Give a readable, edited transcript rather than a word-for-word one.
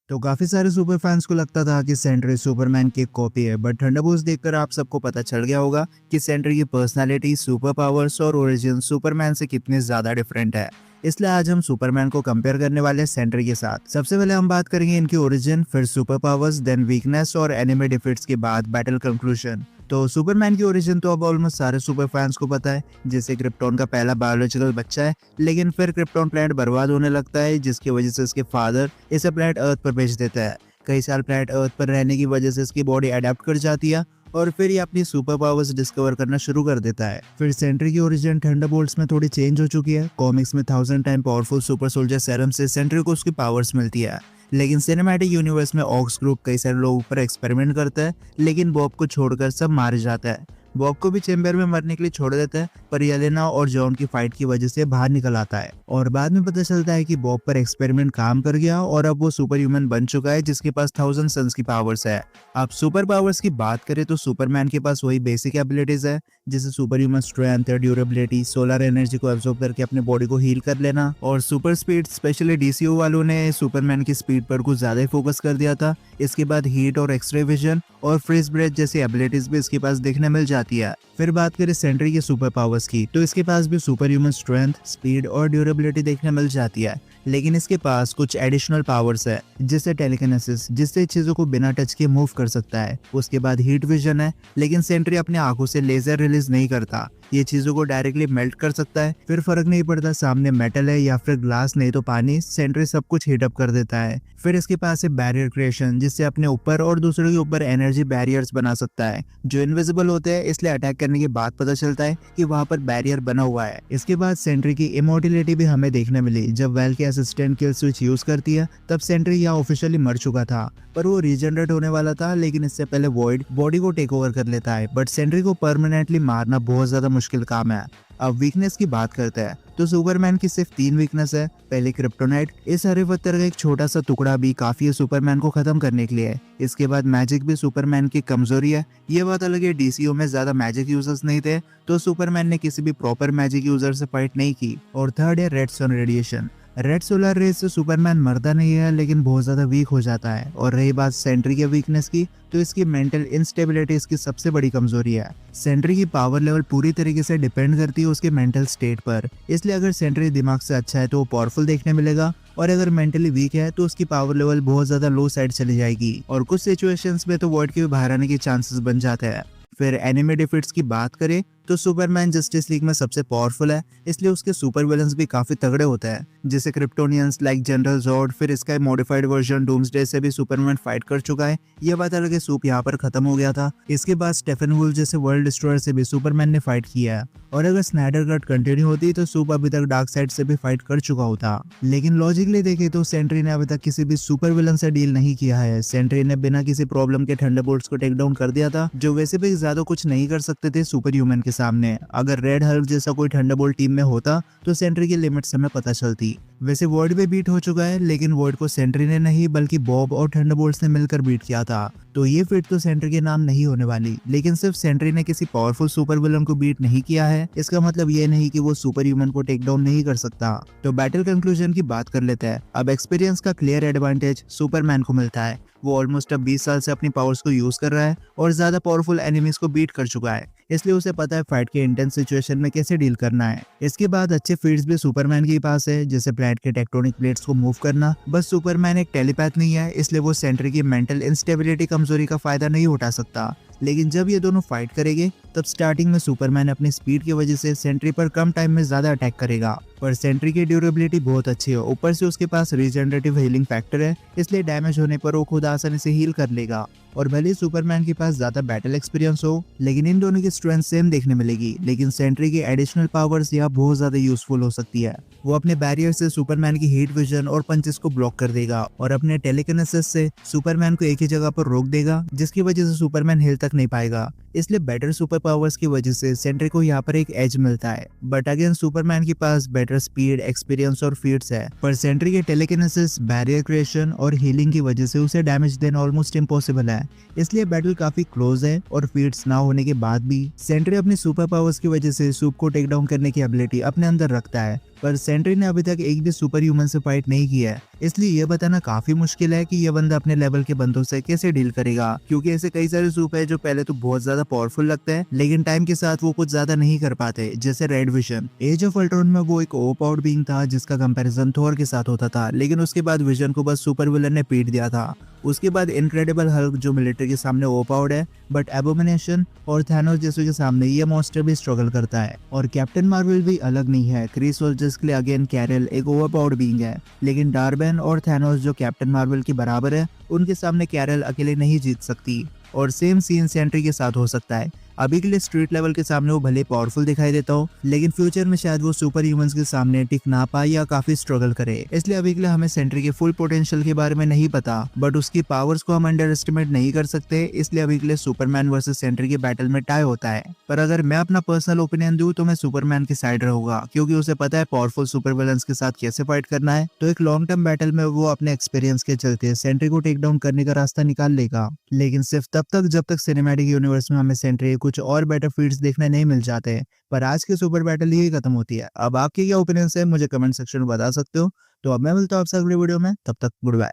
तो काफी सारे सुपर फैंस को लगता था कि सेंट्री सुपरमैन की एक कॉपी है, बट थंडरबोल्ट्स देखकर आप सबको पता चल गया होगा कि सेंट्री की पर्सनालिटी, सुपर पावर्स और ओरिजिन सुपरमैन से कितनी ज्यादा डिफरेंट है। इसलिए आज हम सुपरमैन को कंपेयर करने वाले हैं सेंट्री के साथ। सबसे पहले हम बात करेंगे इनकी ओरिजिन, फिर सुपर पावर्स, देन वीकनेस और एनिमे डिफीट्स के बाद बैटल कंक्लूजन। तो सुपरमैन की ओरिजिन तो अब ऑलमोस्ट सारे सुपर फैंस को पता है। जैसे क्रिप्टॉन का पहला बायोलॉजिकल बच्चा है, लेकिन फिर क्रिप्टॉन प्लैनेट बर्बाद होने लगता है, जिसकी वजह से इसके फादर इसे प्लैनेट अर्थ पर भेज देता है। कई साल प्लैनेट अर्थ पर रहने की वजह से इसकी बॉडी अडेप्ट कर जाती है और फिर ये अपनी सुपर पावर्स डिस्कवर करना शुरू कर देता है। फिर सेंट्री की ओरिजिन थंडरबोल्ट्स में थोड़ी चेंज हो चुकी है। कॉमिक्स में 1000 time powerful super soldier serum से सेंट्री को उसकी पावर्स मिलती है, लेकिन सिनेमैटिक यूनिवर्स में ऑक्स ग्रुप कई सारे लोगों पर एक्सपेरिमेंट करता है, लेकिन बॉब को छोड़कर सब मारे जाता है। बॉब को भी चेम्बर में मरने के लिए छोड़ देता है, पर येलेना और जॉन की फाइट की वजह से बाहर निकल आता है और बाद में पता चलता है कि बॉब पर एक्सपेरिमेंट काम कर गया और अब वो सुपर ह्यूमन बन चुका है, जिसके पास 1000 सन्स की पावर्स है। अब सुपर पावर्स की बात करें तो सुपरमैन के पास वही बेसिक एबिलिटीज है, जैसे super human strength, durability, solar energy को एब्जॉर्ब करके अपने बॉडी को हील कर लेना और सुपर स्पीड। स्पेशली डीसीयू वालों ने सुपरमैन की स्पीड पर कुछ ज्यादा ही फोकस कर दिया था। इसके बाद हीट और एक्सरे विजन और फ्रीज ब्रेथ जैसी एबिलिटीज भी इसके पास देखने मिल जाती है। फिर बात करें सेंट्री के सुपर पावर्स की, तो इसके पास भी सुपर ह्यूमन स्ट्रेंथ, स्पीड और ड्यूरेबिलिटी देखने मिल जाती है, लेकिन इसके पास कुछ एडिशनल पावर्स है, जैसे टेलीकिनेसिस, जिससे चीजों को बिना टच के मूव कर सकता है। उसके बाद हीट विजन है, लेकिन सेंट्री अपने आंखों से लेजर रिलीज नहीं करता, ये चीजों को डायरेक्टली मेल्ट कर सकता है। फिर फर्क नहीं पड़ता सामने मेटल है या फिर ग्लास, नहीं तो पानी, सेंट्री सब कुछ हीट अप कर देता है। फिर इसके पास है बैरियर क्रिएशन, जिससे अपने ऊपर और दूसरों के ऊपर एनर्जी बैरियर्स बना सकता है जो इनविजिबल होते हैं, इसलिए अटैक करने के बाद पता चलता है कि वहां पर बैरियर बना हुआ है। इसके बाद सेंट्री की इमोर्टिलिटी भी हमें देखने मिली। जब वेल के असिस्टेंट किल स्विच यूज करती है, तब सेंट्री यहाँ ऑफिशियली मर चुका था, पर वो रीजनरेट होने वाला था, लेकिन इससे पहले वॉइड बॉडी को टेक ओवर कर लेता है। बट सेंट्री को परमानेंटली मारना बहुत ज्यादा मुश्किल काम है। अब वीकनेस की बात करते हैं, तो सुपरमैन की सिर्फ 3 वीकनेस है। पहले क्रिप्टोनाइट, इस हरे पत्थर का एक छोटा सा टुकड़ा भी काफी है सुपरमैन को खत्म करने के लिए। इसके बाद मैजिक भी सुपरमैन की कमजोरी है। ये बात अलग है, डीसीयू में ज्यादा मैजिक यूजर्स नहीं थे, तो सुपरमैन ने किसी भी प्रॉपर मैजिक यूजर से फाइट नहीं की। और थर्ड है red sun radiation. Red solar rays से सुपरमैन मरता नहीं है, लेकिन बहुत ज्यादा वीक हो जाता है। और रही बात सेंट्री के वीकनेस की, तो इसकी मेंटल इंस्टेबिलिटी इसकी सबसे बड़ी कमजोरी है। सेंट्री की पावर लेवल पूरी तरीके से डिपेंड करती है उसके मेंटल स्टेट पर, इसलिए अगर सेंट्री दिमाग से अच्छा है तो वो पावरफुल देखने मिलेगा, और अगर मेंटली वीक है तो उसकी पावर लेवल बहुत ज्यादा लो साइड चली जाएगी और कुछ सिचुएशंस में तो वॉइड के बाहर आने के चांसेस बन जाते हैं। फिर एनिमे डिफीट्स की बात करें तो सुपरमैन जस्टिस लीग में सबसे पावरफुल है, इसलिए उसके सुपर विलन्स भी काफी तगड़े होते हैं, जैसे क्रिप्टोनियंस लाइक जनरल जॉर्ड। फिर इसका मॉडिफाइड वर्जन डूम्सडे से भी सुपरमैन फाइट कर चुका है। ये बात अलग है, सूप यहाँ पर खत्म हो गया था। इसके बाद स्टेफन वुल्फ जैसे वर्ल्ड डिस्ट्रॉयर से भी सुपरमैन ने फाइट किया है, और अगर स्नाइडर कट कंटिन्यू होती तो सूप अभी तक डार्क साइड से भी फाइट कर चुका होता। लेकिन लॉजिकली देखे तो सेंट्री ने अभी तक किसी भी सुपर विलन से डील नहीं किया है। सेंट्री ने बिना किसी प्रॉब्लम के थंडरबोल्ट्स को टेक डाउन कर दिया था, जो वैसे भी ज्यादा कुछ नहीं कर सकते थे सुपर ह्यूमन के सामने। अगर रेड हल्क जैसा कोई थंडरबोल्ट टीम में होता तो सेंट्री की लिमिट्स हमें पता चलती। वैसे वॉइड भी बीट हो चुका है, लेकिन वॉइड को सेंट्री ने नहीं बल्कि बॉब और थंडरबोल्ट्स ने मिलकर बीट किया था, तो ये फिट तो सेंट्री के नाम नहीं होने वाली। लेकिन सिर्फ सेंट्री ने किसी पावरफुल सुपर विलन को बीट नहीं किया है, इसका मतलब ये नहीं कि वो सुपर ह्यूमन को टेक डाउन नहीं कर सकता। तो बैटल कंक्लूजन की बात कर लेते हैं। अब एक्सपीरियंस का क्लियर एडवांटेज सुपरमैन को मिलता है। वो ऑलमोस्ट अब 20 साल से अपनी पावर्स को यूज कर रहा है और ज्यादा पावरफुल एनिमीज को बीट कर चुका है, इसलिए उसे पता है फाइट के इंटेंस सिचुएशन में कैसे डील करना है। इसके बाद अच्छे फीड्स भी सुपरमैन के पास है, जैसे प्लैनेट के टेक्टोनिक प्लेट्स को मूव करना। बस सुपरमैन एक टेलीपैथ नहीं है, इसलिए वो सेंट्री की मेंटल इंस्टेबिलिटी कमजोरी का फायदा नहीं उठा सकता। लेकिन जब ये दोनों फाइट करेंगे, तब स्टार्टिंग में सुपरमैन अपनी स्पीड की वजह से सेंट्री पर कम टाइम में ज्यादा अटैक करेगा, पर सेंट्री की ड्यूरेबिलिटी बहुत अच्छी है। ऊपर से उसके पास रीजनरेटिव हीलिंग फैक्टर है, इसलिए डैमेज होने पर वो खुद आसानी से हील कर लेगा। और भले ही सुपरमैन के पास ज्यादा बैटल एक्सपीरियंस हो, लेकिन इन दोनों की स्ट्रेंथ सेम देखने मिलेगी। लेकिन सेंट्री की एडिशनल पावर्स यहाँ बहुत ज्यादा यूजफुल हो सकती है। वो अपने बैरियर से सुपरमैन की हीट विजन और पंचेस को ब्लॉक कर देगा, और अपने टेलीकिनेसिस से सुपरमैन को एक ही जगह पर रोक देगा, जिसकी वजह से सुपरमैन हिल तक नहीं पाएगा। इसलिए बेटर सुपर पावर्स की वजह से सेंट्री को यहाँ पर एक एज मिलता है। बट अगेन सुपरमैन के पास बेटर स्पीड, एक्सपीरियंस और फीट्स है, पर सेंट्री के टेलीकिनेसिस, बैरियर क्रिएशन और हीलिंग की वजह से उसे डैमेज देना ऑलमोस्ट इम्पॉसिबल है। इसलिए बैटल काफी क्लोज है, और फीट्स ना होने के बाद भी सेंट्री अपनी सुपर पावर्स की वजह से सूप को टेक डाउन करने की एबिलिटी अपने अंदर रखता है। पर सेंट्री ने अभी तक एक भी सुपर ह्यूमन से फाइट नहीं किया है, इसलिए ये बताना काफी मुश्किल है कि ये बंदा अपने लेवल के बंदों से कैसे डील करेगा, क्योंकि ऐसे कई सारे सुपर है जो पहले तो बहुत ज्यादा पावरफुल लगते हैं लेकिन टाइम के साथ वो कुछ ज्यादा नहीं कर पाते, जैसे red vision. Age of Ultron में वो एक ओवरपावर्ड बीइंग था जिसका कंपैरिजन थॉर के साथ होता था, लेकिन उसके बाद विजन को बस सुपर विलन ने पीट दिया था। उसके बाद इनक्रेडिबल हल्क जो मिलिट्री के सामने ओवरपावर्ड है, बट एबोमिनेशन और थैनोस जैसे के सामने ये मॉन्स्टर भी स्ट्रगल करता है। और कैप्टन मार्वल भी अलग नहीं है। क्रिस सोल्जर्स के लिए अगेन कैरल एक ओवरपावर्ड बीइंग है, लेकिन डार्बेन और थैनोस जो कैप्टन मार्वल के बराबर है, उनके सामने कैरल अकेले नहीं जीत सकती। और सेम सीन सेंट्री के साथ हो सकता है। अभी के लिए स्ट्रीट लेवल के सामने वो भले पावरफुल दिखाई देता हो, लेकिन फ्यूचर में शायद वो सुपर ह्यूमंस के सामने टिक ना पाए या काफी स्ट्रगल करे। इसलिए अभी के लिए हमें सेंट्री के फुल पोटेंशियल के बारे में नहीं पता, बट उसकी पावर्स को हम अंडर एस्टिमेट नहीं कर सकते। इसलिए अभी के लिए सुपरमैन वर्सेस सेंट्री के बैटल में टाई होता है। पर अगर मैं अपना पर्सनल ओपिनियन दूं तो मैं सुपरमैन की साइड रहूंगा, क्योंकि उसे पता है पावरफुल सुपर विलन्स के साथ कैसे फाइट करना है। तो एक लॉन्ग टर्म बैटल में वो अपने एक्सपीरियंस के चलते सेंट्री को टेक डाउन करने का रास्ता निकाल लेगा, लेकिन सिर्फ तब तक जब तक सिनेमैटिक यूनिवर्स में हमें सेंट्री कुछ और बेटर फीट्स देखने नहीं मिल जाते। पर आज की सुपर बैटल यही खत्म होती है। अब आपके क्या ओपिनियन है मुझे कमेंट सेक्शन में बता सकते हो। तो अब मैं मिलता हूँ आपसे अगले वीडियो में, तब तक गुड बाय।